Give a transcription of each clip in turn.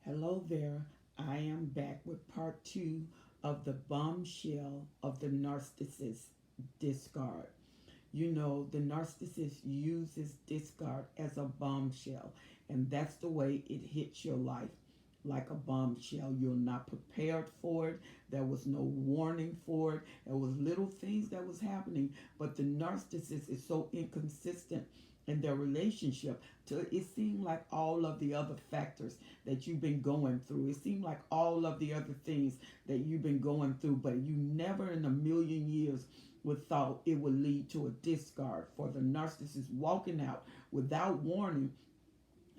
Hello there. I am back with part two of the bombshell of the narcissist discard. You know, the narcissist uses discard as a bombshell, and that's the way it hits your life like a bombshell. You're not prepared for it. There was no warning for it. There was little things that was happening, but the narcissist is so inconsistent in their relationship to it seemed like all of the other factors that you've been going through. It seemed like all of the other things that you've been going through, but you never in a million years would thought it would lead to a discard for the narcissist walking out without warning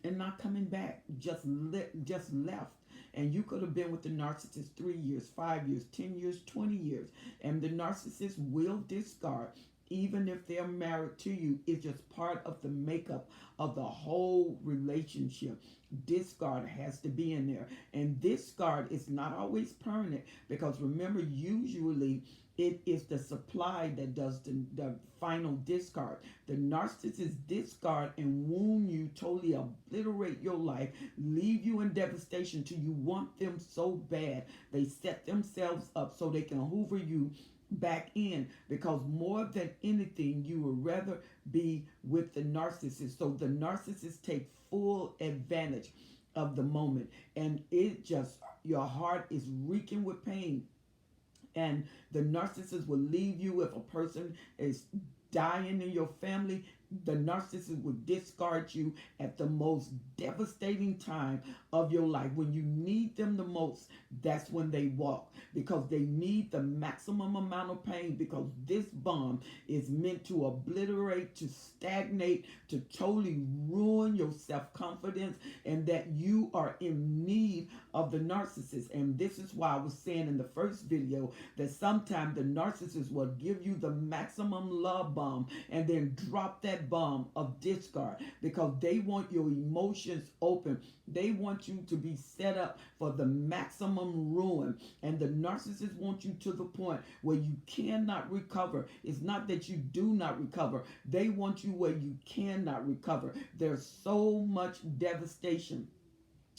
and not coming back, just left. And you could have been with the narcissist 3 years, 5 years, 10 years, 20 years, and the narcissist will discard. Even if they're married to you, it's just part of the makeup of the whole relationship. Discard has to be in there. And discard is not always permanent because remember, usually it is the supply that does the final discard. The narcissist discard and wound you, totally obliterate your life, leave you in devastation till you want them so bad. They set themselves up so they can hoover you back in because more than anything you would rather be with the narcissist. So the narcissist take full advantage of the moment, and it just, your heart is reeking with pain, and the narcissist will leave you if a person is dying in your family. The narcissist will discard you at the most devastating time of your life. When you need them the most, that's when they walk because they need the maximum amount of pain because this bomb is meant to obliterate, to stagnate, to totally ruin your self-confidence and that you are in need of the narcissist. And this is why I was saying in the first video that sometimes the narcissist will give you the maximum love bomb and then drop that bomb of discard because they want your emotions open. They want you to be set up for the maximum ruin. And the narcissist wants you to the point where you cannot recover. It's not that you do not recover. They want you where you cannot recover. There's so much devastation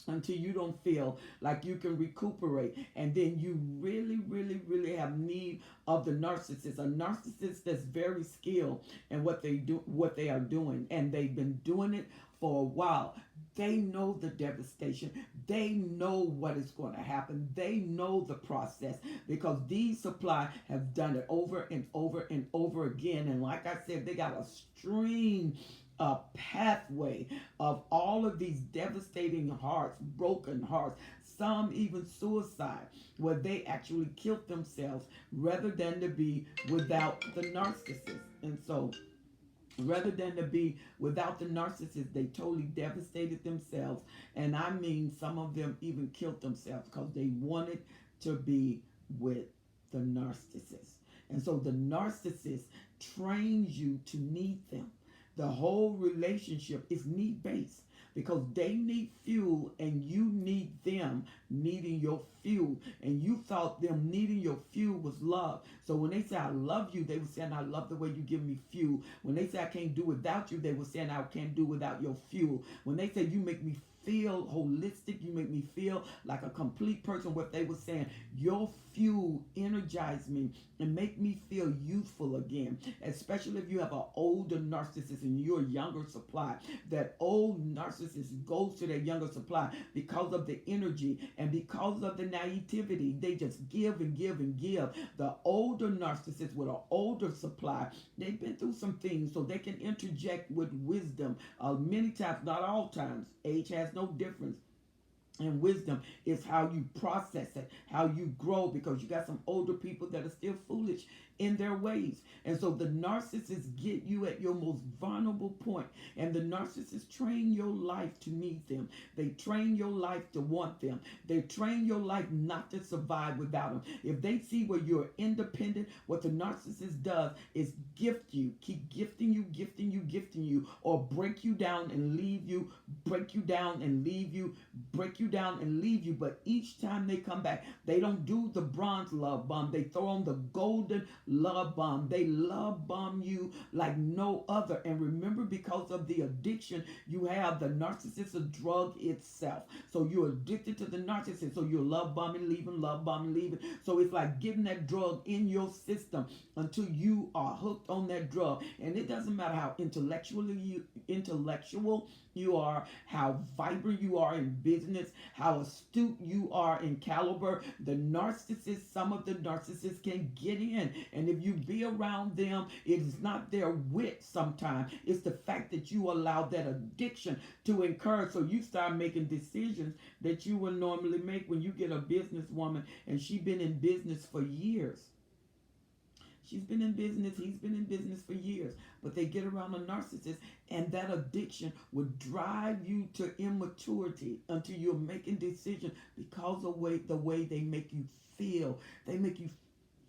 until you don't feel like you can recuperate, and then you really have need of the narcissist, a narcissist that's very skilled in what they are doing, and they've been doing it for a while. They know the devastation. They know what is going to happen. They know the process because these supply have done it over and over and over again. And like I said, they got a stream, a pathway of all of these devastating hearts, broken hearts, some even suicide, where they actually killed themselves rather than to be without the narcissist. And so rather than to be without the narcissist, they totally devastated themselves. And I mean, some of them even killed themselves because they wanted to be with the narcissist. And so the narcissist trains you to need them. The whole relationship is need based because they need fuel and you need them needing your fuel. And you thought them needing your fuel was love. So when they say I love you, they were saying I love the way you give me fuel. When they say I can't do without you, they were saying I can't do without your fuel. When they say you make me feel holistic, you make me feel like a complete person, what they were saying, your fuel energize me and make me feel youthful again. Especially if you have an older narcissist and you're a younger supply. That old narcissist goes to their younger supply because of the energy and because of the naivety. They just give and give and give. The older narcissist with an older supply, they've been through some things so they can interject with wisdom. Many times, not all times, age has no difference. And wisdom is how you process it, how you grow, because you got some older people that are still foolish in their ways. And so the narcissists get you at your most vulnerable point. And the narcissists train your life to need them. They train your life to want them. They train your life not to survive without them. If they see where you're independent, what the narcissist does is gift you, keep gifting you, gifting you, gifting you, or break you down and leave you, break you down and leave you, break you down and leave you. But each time they come back, they don't do the bronze love bomb. They throw on the golden love bomb. They love bomb you like no other. And remember, because of the addiction, you have the narcissist, a drug itself. So you're addicted to the narcissist. So you're love bombing, leaving, love bombing, leaving. So it's like getting that drug in your system until you are hooked on that drug. And it doesn't matter how intellectual you are, how vibrant you are in business, how astute you are in caliber. The narcissist, some of the narcissists can get in. And if you be around them, it is not their wit sometimes. It's the fact that you allow that addiction to incur. So you start making decisions that you would normally make when you get a businesswoman and she's been in business for years. She's been in business, he's been in business for years. But they get around a narcissist and that addiction would drive you to immaturity until you're making decisions because of the way they make you feel. They make you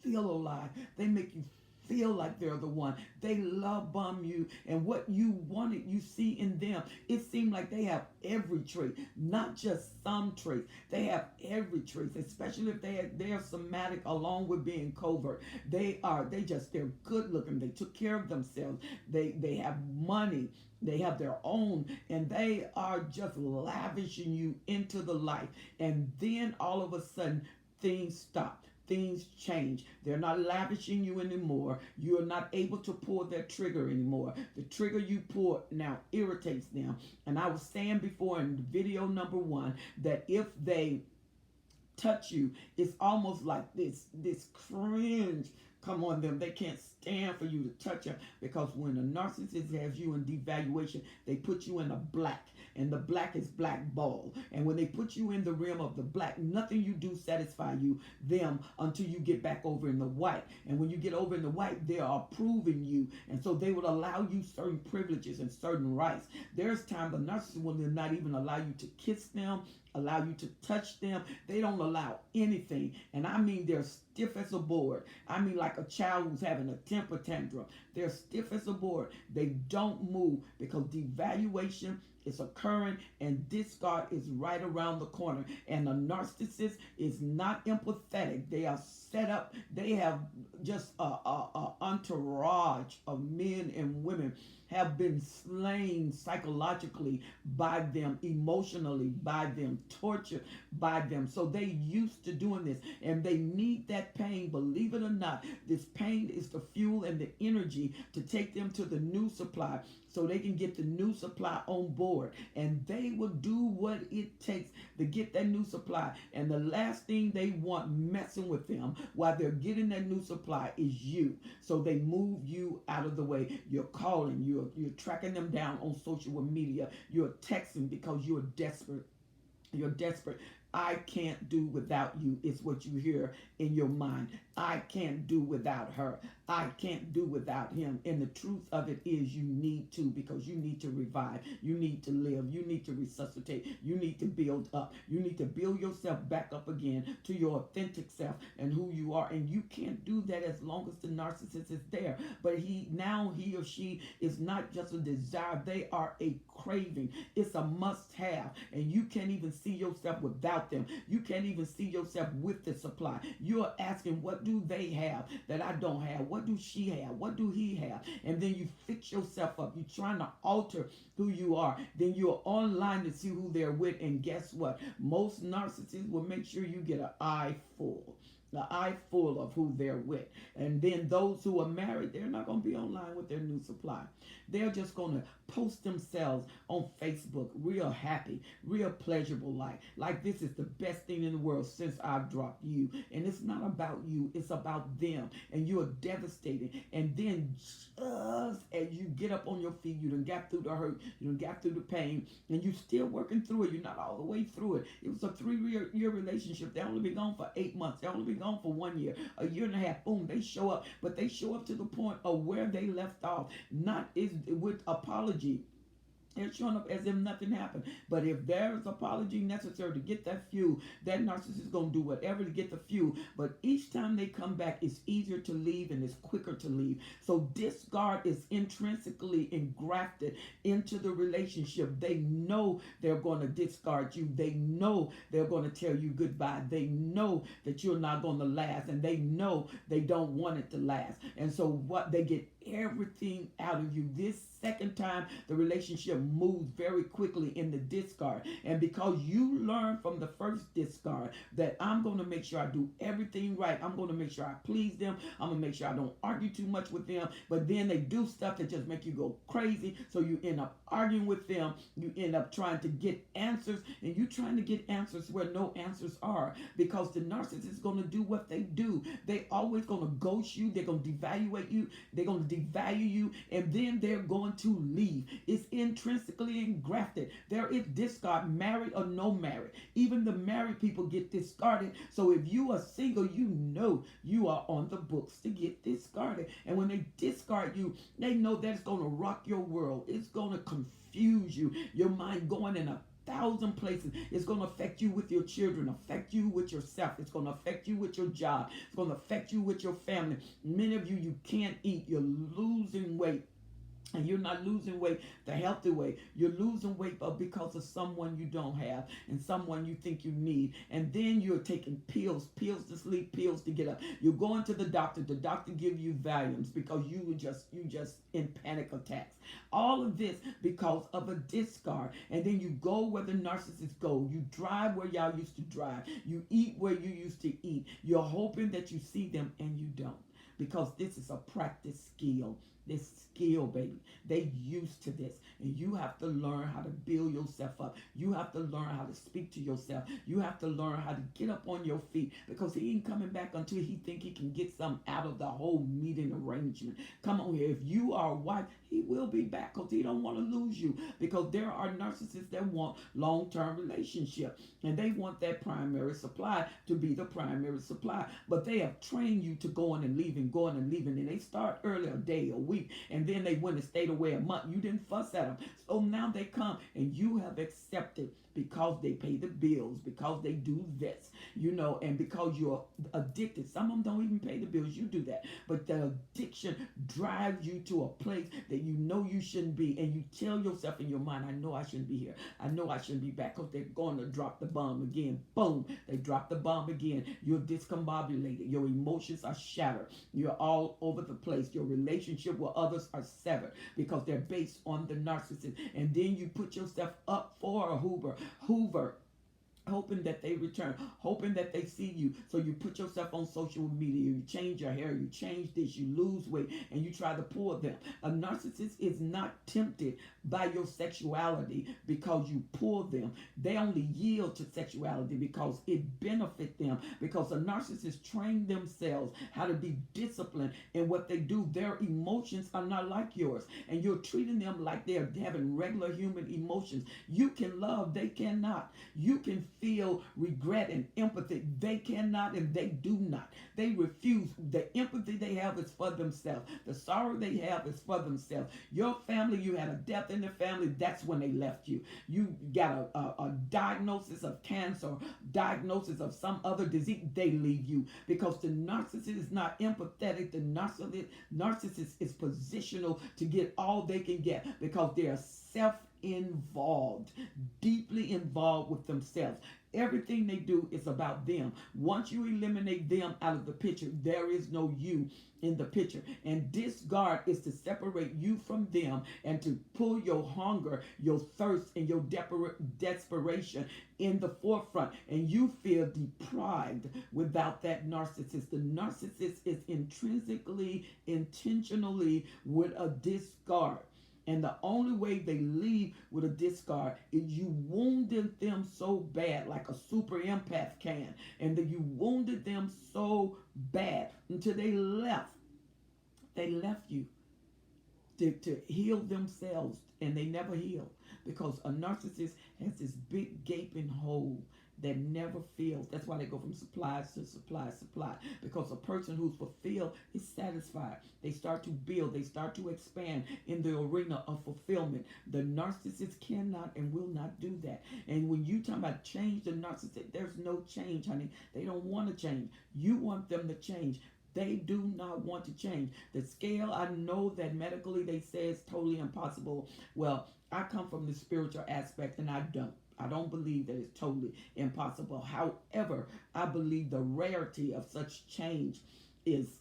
feel alive. They make you feel like they're the one. They love bomb you, and what you wanted, you see in them. It seems like they have every trait, not just some traits. They have every trait, especially if they're somatic along with being covert. They're good looking. They took care of themselves. They have money. They have their own, and they are just lavishing you into the life. And then all of a sudden, things stop. Things change. They're not lavishing you anymore. You are not able to pull their trigger anymore. The trigger you pull now irritates them. And I was saying before in video number 1 that if they touch you, it's almost like this cringe come on them. They can't stand for you to touch them, because when a narcissist has you in devaluation, they put you in a black, and the black is black ball. And when they put you in the realm of the black, nothing you do satisfy them until you get back over in the white. And when you get over in the white, they are approving you, and so they will allow you certain privileges and certain rights. There's time the narcissist will not even allow you to kiss them, allow you to touch them. They don't allow anything. And I mean, they're stiff as a board. I mean, like a child who's having a temper tantrum. They're stiff as a board. They don't move because devaluation is occurring and discard is right around the corner. And the narcissist is not empathetic. They are set up. They have just a entourage of men and women have been slain psychologically by them, emotionally by them, tortured by them. So they used to doing this, and they need that pain. Believe it or not, this pain is the fuel and the energy to take them to the new supply, so they can get the new supply on board. And they will do what it takes to get that new supply. And the last thing they want messing with them while they're getting that new supply is you. So they move you out of the way. You're calling, you're tracking them down on social media. You're texting because you're desperate. You're desperate. I can't do without you is what you hear in your mind. I can't do without her. I can't do without him. And the truth of it is you need to, because you need to revive. You need to live. You need to resuscitate. You need to build up. You need to build yourself back up again to your authentic self and who you are. And you can't do that as long as the narcissist is there. But he or she is not just a desire. They are a craving. It's a must-have. And you can't even see yourself without them. You can't even see yourself with the supply. You're asking, what do they have that I don't have? What do she have? What do he have? And then you fix yourself up. You're trying to alter who you are. Then you're online to see who they're with. And guess what? Most narcissists will make sure you get an eye full. The eye full of who they're with. And then those who are married, they're not going to be online with their new supply. They're just going to post themselves on Facebook real happy, real pleasurable like this is the best thing in the world since I've dropped you. And it's not about you, it's about them. And you are devastated. And then just as you get up on your feet, you done got through the hurt, you done got through the pain, and you're still working through it. You're not all the way through it. It was a 3-year relationship. They only been gone for 8 months. They only been gone for 1 year, a year and a half. Boom, they show up, but they show up to the point of where they left off, not is with apology. They're showing up as if nothing happened. But if there's apology necessary to get that fuel, that narcissist is going to do whatever to get the fuel. But each time they come back, it's easier to leave and it's quicker to leave. So discard is intrinsically engrafted into the relationship. They know they're going to discard you. They know they're going to tell you goodbye. They know that you're not going to last. And they know they don't want it to last. And so what they get everything out of you. This second time, the relationship moves very quickly in the discard. And because you learn from the first discard that I'm going to make sure I do everything right, I'm going to make sure I please them, I'm going to make sure I don't argue too much with them, but then they do stuff that just make you go crazy, so you end up arguing with them, you end up trying to get answers, and you trying to get answers where no answers are, because the narcissist is going to do what they do. They always going to ghost you, they're going to devaluate you, they're going to devalue you, and then they're going to leave. It's intrinsically engrafted. There is discard, married or no married. Even the married people get discarded. So if you are single, you know you are on the books to get discarded. And when they discard you, they know that's going to rock your world. It's going to confuse you. Your mind going in a thousand places. It's going to affect you with your children, affect you with yourself. It's going to affect you with your job. It's going to affect you with your family. Many of you can't eat. You're losing weight. And you're not losing weight the healthy way. You're losing weight because of someone you don't have and someone you think you need. And then you're taking pills to sleep, pills to get up. You're going to the doctor. The doctor gives you Valiums because you just in panic attacks. All of this because of a discard. And then you go where the narcissists go. You drive where y'all used to drive. You eat where you used to eat. You're hoping that you see them and you don't. Because this is a practice skill. This skill, baby. They used to this. And you have to learn how to build yourself up. You have to learn how to speak to yourself. You have to learn how to get up on your feet. Because he ain't coming back until he think he can get something out of the whole meeting arrangement. Come on here. If you are a wife, he will be back because he don't want to lose you. Because there are narcissists that want long-term relationship. And they want that primary supply to be the primary supply. But they have trained you to going and leaving. And they start early, a day, a week. And then they went and stayed away a month. You didn't fuss at them. So now they come and you have accepted because they pay the bills, because they do this, and because you're addicted. Some of them don't even pay the bills. You do that. But the addiction drives you to a place that you know you shouldn't be. And you tell yourself in your mind, I know I shouldn't be here. I know I shouldn't be back because they're going to drop the bomb again. Boom. They drop the bomb again. You're discombobulated. Your emotions are shattered. You're all over the place. Your relationship with others are severed because they're based on the narcissist. And then you put yourself up for a hoover, hoping that they return, hoping that they see you. So you put yourself on social media, you change your hair, you change this, you lose weight, and you try to pull them. A narcissist is not tempted by your sexuality because you pull them. They only yield to sexuality because it benefits them. Because a narcissist trained themselves how to be disciplined in what they do. Their emotions are not like yours, and you're treating them like they're having regular human emotions. You can love, they cannot. You can feel regret and empathy, they cannot, and they do not. They refuse. The empathy they have is for themselves. The sorrow they have is for themselves. Your family, you had a death in the family, that's when they left you. You got a diagnosis of cancer, diagnosis of some other disease, they leave you. Because the narcissist is not empathetic. The narcissist is positional to get all they can get because they are self-involved, deeply involved with themselves. Everything they do is about them. Once you eliminate them out of the picture, there is no you in the picture. And discard is to separate you from them and to pull your hunger, your thirst, and your desperation in the forefront. And you feel deprived without that narcissist. The narcissist is intrinsically, intentionally with a discard. And the only way they leave with a discard is you wounded them so bad, like a super empath can. And then you wounded them so bad until they left. They left you to heal themselves, and they never heal because a narcissist has this big gaping hole that never fills. That's why they go from supply to supply, because a person who's fulfilled is satisfied. They start to build, they start to expand in the arena of fulfillment. The narcissist cannot and will not do that. And when you talk about change the narcissist, there's no change, honey. They don't want to change. You want them to change. They do not want to change. The scale, I know that medically they say it's totally impossible. Well, I come from the spiritual aspect, and I don't. I don't believe that it's totally impossible. However, I believe the rarity of such change is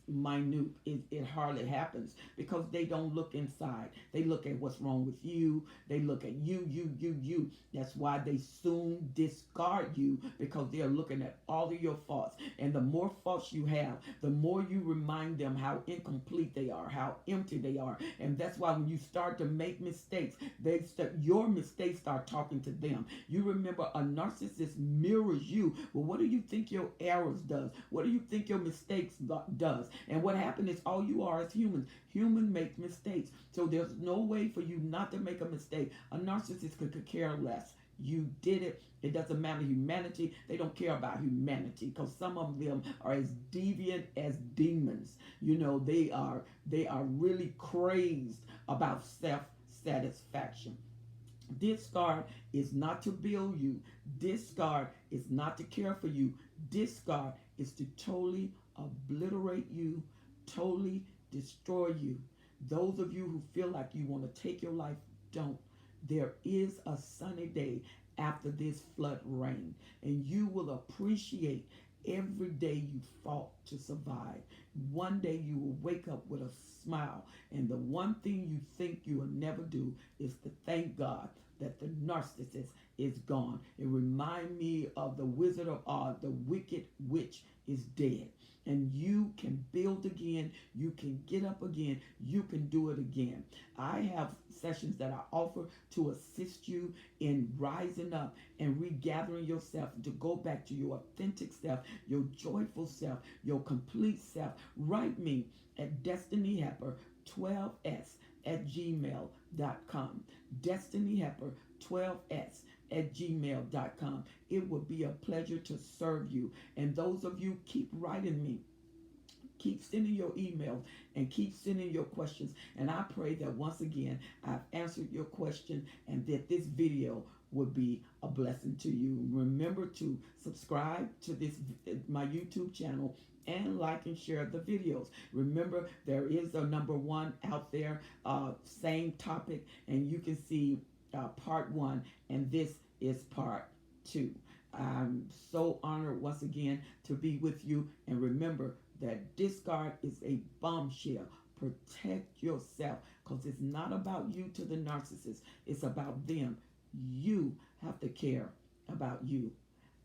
minute. It hardly happens because they don't look inside. They look at what's wrong with you. They look at you. That's why they soon discard you, because they're looking at all of your faults. And the more faults you have, the more you remind them how incomplete they are, how empty they are. And that's why when you start to make mistakes, your mistakes start talking to them. You remember, a narcissist mirrors you. Well, what do you think your errors does? What do you think your mistakes does? And what happened is, all you are is humans. Human make mistakes. So there's no way for you not to make a mistake. A narcissist could care less. You did it. It doesn't matter humanity. They don't care about humanity, because some of them are as deviant as demons. You know, they are really crazed about self-satisfaction. Discard is not to build you. Discard is not to care for you. Discard is to totally obliterate you, totally destroy you. Those of you who feel like you want to take your life, don't. There is a sunny day after this flood rain, and you will appreciate every day you fought to survive. One day you will wake up with a smile, and the one thing you think you will never do is to thank God that the narcissist is gone. It reminds me of the Wizard of Oz. The wicked witch is dead, and you can build again. You can get up again. You can do it again. I have sessions that I offer to assist you in rising up and regathering yourself to go back to your authentic self, your joyful self, your complete self. Write me at destinyhelper12s@gmail.com. destinyhelper12s@gmail.com. It would be a pleasure to serve you. And those of you, keep writing me. Keep sending your emails and keep sending your questions. And I pray that once again I've answered your question, and that this video would be a blessing to you. Remember to subscribe to my YouTube channel, and like and share the videos. Remember, there is a #1 out there, same topic, and you can see part 1, and this is part 2. I'm so honored once again to be with you, and remember that discard is a bombshell. Protect yourself, because it's not about you to the narcissist. It's about them. You have to care about you.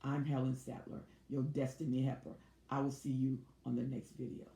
I'm Helen Sattler, your Destiny Helper. I will see you on the next video.